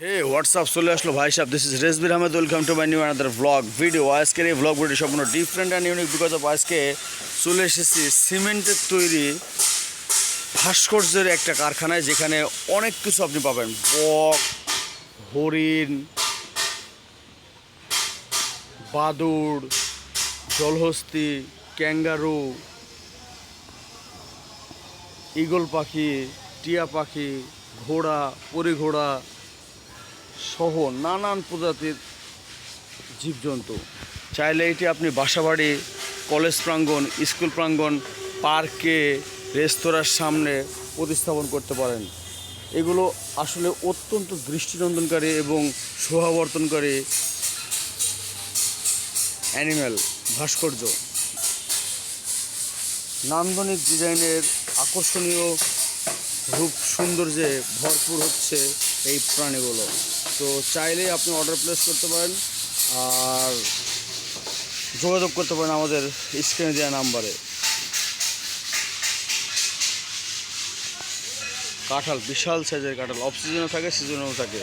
হে WhatsApp চলে আসলো ভাই সাহেব, this is Rezbir Ahmed, welcome to my new another blog video. আজকের এই ব্লগ ভিডিও সম্পূর্ণ different and unique because of আজকে চলে এসেছি সিমেন্টের তৈরি ভাস্কর্যের একটা কারখানায়, যেখানে অনেক কিছু আপনি পাবেন। বক, হরিণ, বাদুড়, জলহস্তি, ক্যাঙ্গারু, ঈগল পাখি, টিয়া পাখি, ঘোড়া, পরিঘোড়া সহ নানান প্রজাতির জীবজন্তু। চাইলে এটি আপনি বাসাবাড়ি, কলেজ প্রাঙ্গণ, স্কুল প্রাঙ্গণ, পার্কে, রেস্তোরাঁর সামনে প্রতিস্থাপন করতে পারেন। এগুলো আসলে অত্যন্ত দৃষ্টিনন্দনকারী এবং শোভাবর্ধনকারী অ্যানিম্যাল ভাস্কর্য। নান্দনিক ডিজাইনের আকর্ষণীয় রূপ সৌন্দর্যে ভরপুর হচ্ছে এই প্রাণীগুলো। তো চাইলেই আপনি অর্ডার প্লেস করতে পারেন আর যোগাযোগ করতে পারেন আমাদের স্ক্রিনে দেওয়া নাম্বারে। কাঁঠাল, বিশাল সাইজের কাঁঠাল, অফ সিজনও থাকে, সিজনেও থাকে।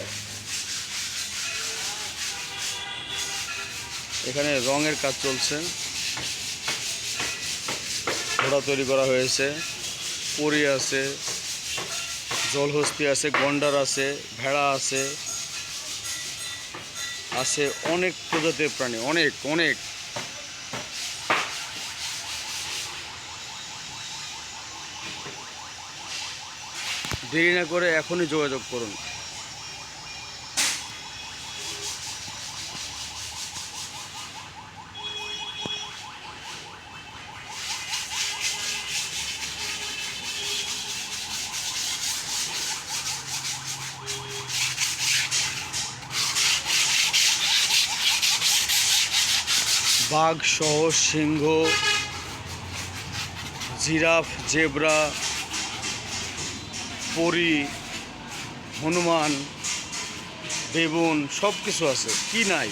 এখানে রঙের কাজ চলছে, ঘোড়া তৈরি করা হয়েছে, পরি আছে, জলহস্তি আছে, গন্ডার আছে, ভেড়া আছে, আছে অনেক প্রজাতির প্রাণী, অনেক অনেক। দেরি না করে এখনই যোগাযোগ করুন। বাঘ সহ সিংহ, জিরাফ, জেব্রা, পরি, হনুমান, বেবুন, সব কিছু আছে, কি নাই।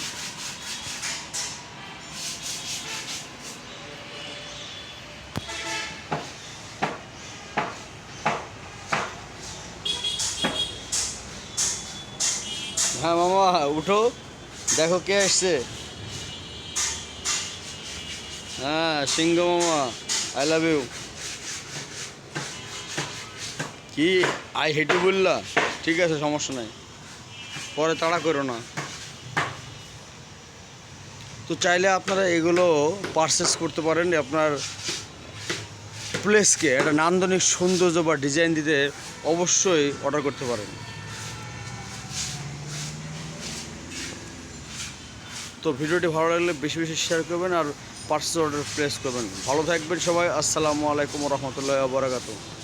হ্যাঁ মামা, উঠো, দেখো কে আসছে। হ্যাঁ সিংহ মামা, আই লাভ ইউ। কি আই হেট ইউ বললা? ঠিক আছে, সমস্যা নাই, পরে তাড়া করো না। তো চাইলে আপনারা এগুলো পারচেস করতে পারেন, আপনার প্লেসকে একটা নান্দনিক সৌন্দর্য বা ডিজাইন দিতে অবশ্যই অর্ডার করতে পারেন। তো ভিডিওটি ভালো লাগলে বেশি বেশি শেয়ার করবেন আর পার্সেল অর্ডার প্লেস করবেন। ভালো থাকবেন সবাই। আসসালামু আলাইকুম রহমতুল্লাহি ওয়া বারাকাতুহু।